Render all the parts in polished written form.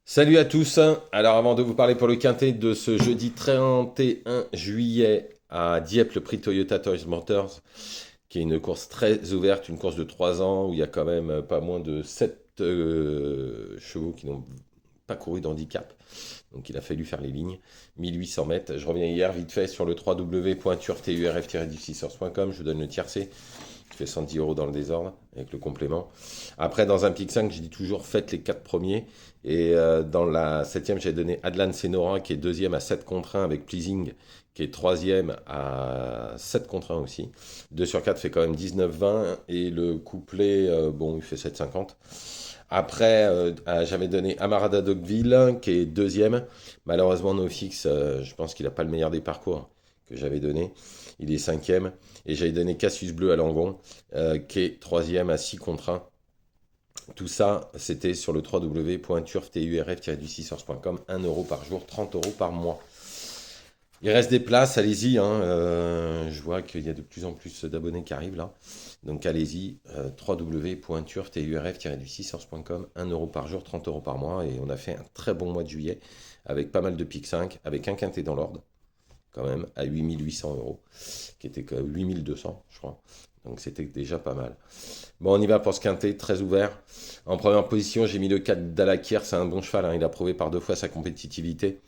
Salut à tous. Alors avant de vous parler pour le quintet de ce jeudi 31 juillet à Dieppe, le prix Toyota Toys Motors, qui est une course très ouverte, une course de 3 ans où il y a quand même pas moins de 7 chevaux qui n'ont pas couru d'handicap. Donc il a fallu faire les lignes. 1800 mètres. Je reviens hier vite fait sur le www.turturf-du6source.com. Je vous donne le tiercé qui fait 110 euros dans le désordre avec le complément. Après, dans un pic 5, j'ai dit toujours faites les 4 premiers. Et dans la septième, j'ai donné Adlan Senora qui est deuxième à 7 contre 1 avec Pleasing qui est troisième à 7 contre 1 aussi. 2 sur 4 fait quand même 19-20 et le couplet, bon, il fait 7,50. Après, j'avais donné Amarada Dogville qui est deuxième. Malheureusement, NoFX, je pense qu'il n'a pas le meilleur des parcours que j'avais donné. Il est cinquième. Et j'avais donné Cassius Bleu à Langon qui est troisième à 6 contre 1. Tout ça, c'était sur le www.turf-du6source.com. 1 euro par jour, 30 euros par mois. Il reste des places, allez-y. Je vois qu'il y a de plus en plus d'abonnés qui arrivent là. Donc allez-y, www.turf-du6source.com. 1 euro par jour, 30 euros par mois. Et on a fait un très bon mois de juillet avec pas mal de pic 5, avec un quintet dans l'ordre, quand même, à 8800 euros, qui était que 8200, je crois. Donc c'était déjà pas mal. Bon, on y va pour ce quintet, très ouvert. En première position, j'ai mis le 4 d'Alakir, c'est un bon cheval, hein, il a prouvé par deux fois sa compétitivité.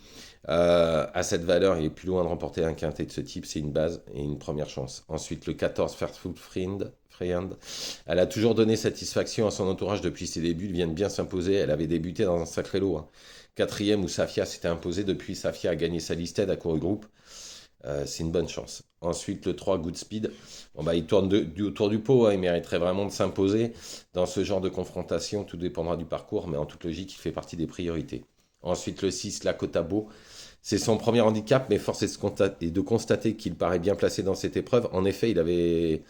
À cette valeur, il est plus loin de remporter un quintet de ce type, c'est une base et une première chance. Ensuite, le 14, Fast Food Friend. Elle a toujours donné satisfaction à son entourage depuis ses débuts, elle vient de bien s'imposer, elle avait débuté dans un sacré lot, hein. Quatrième où Safia s'était imposée, depuis Safia a gagné sa listed à couru groupe. C'est une bonne chance. Ensuite, le 3, Good Speed. Bon, bah, il tourne autour du pot, hein, il mériterait vraiment de s'imposer. Dans ce genre de confrontation, tout dépendra du parcours, mais en toute logique, il fait partie des priorités. Ensuite, le 6, la Beau. C'est son premier handicap, mais force est de constater qu'il paraît bien placé dans cette épreuve. En effet, il avait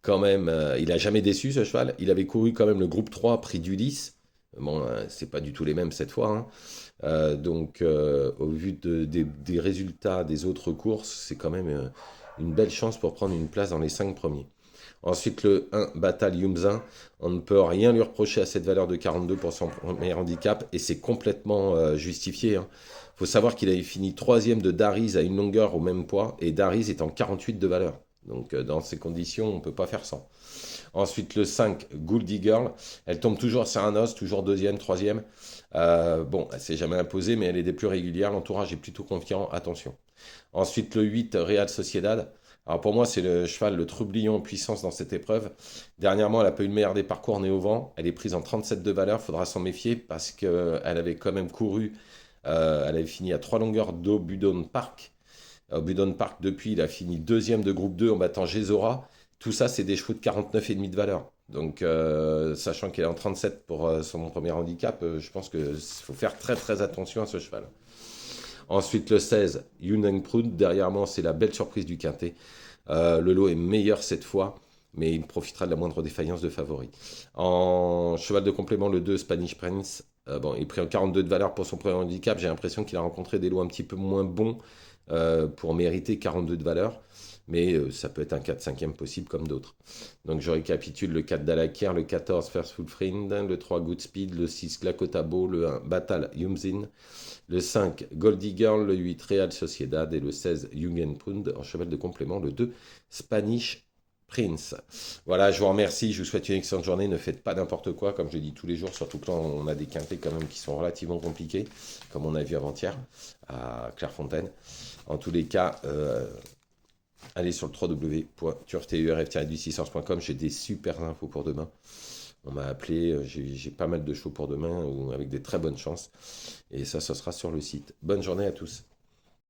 quand même, il a jamais déçu ce cheval. Il avait couru quand même le groupe 3, prix d'Ulysse. Bon, c'est pas du tout les mêmes cette fois, hein. Au vu des résultats des autres courses, c'est quand même une belle chance pour prendre une place dans les 5 premiers. Ensuite, le 1, Batal Yumzin. On ne peut rien lui reprocher à cette valeur de 42 pour son premier handicap et c'est complètement justifié, hein. Faut savoir qu'il avait fini troisième de Dariz à une longueur au même poids et Dariz est en 48 de valeur. Donc, dans ces conditions, on ne peut pas faire sans. Ensuite, le 5, Goldie Girl. Elle tombe toujours sur un os, toujours deuxième, troisième. Bon, elle s'est jamais imposée, mais elle est des plus régulières. L'entourage est plutôt confiant, attention. Ensuite, le 8, Real Sociedad. Alors pour moi, c'est le cheval, le trublion en puissance dans cette épreuve. Dernièrement, elle n'a pas eu le meilleur des parcours née au vent. Elle est prise en 37 de valeur, faudra s'en méfier parce qu'elle avait quand même couru. Elle avait fini à 3 longueurs d'eau Budon Park. Au Budon Park, depuis, il a fini deuxième de groupe 2 en battant Gesora. Tout ça, c'est des chevaux de 49,5 de valeur. Donc, sachant qu'elle est en 37 pour son premier handicap, je pense qu'il faut faire très très attention à ce cheval. Ensuite, le 16, Yunnan Proud. Derrière moi, c'est la belle surprise du quintet. Le lot est meilleur cette fois, mais il profitera de la moindre défaillance de favori. En cheval de complément, le 2, Spanish Prince. Bon, il est pris en 42 de valeur pour son premier handicap. J'ai l'impression qu'il a rencontré des lots un petit peu moins bons pour mériter 42 de valeur. Mais ça peut être un 4-5e possible comme d'autres. Donc je récapitule le 4 Dalakir, le 14 First Food Friend, le 3 Good Speed, le 6 Glakotabo, le 1 Batal Yumzin, le 5 Goldie Girl, le 8 Real Sociedad et le 16 Jugendpund en cheval de complément, le 2 Spanish Prince. Voilà, je vous remercie, je vous souhaite une excellente journée, ne faites pas n'importe quoi, comme je dis tous les jours, surtout que là on a des quintés quand même qui sont relativement compliqués, comme on a vu avant-hier à Clairefontaine. En tous les cas, allez sur le www.turfturf-du6source.com, j'ai des super infos pour demain. On m'a appelé, j'ai pas mal de shows pour demain avec des très bonnes chances. Et ça, ce sera sur le site. Bonne journée à tous.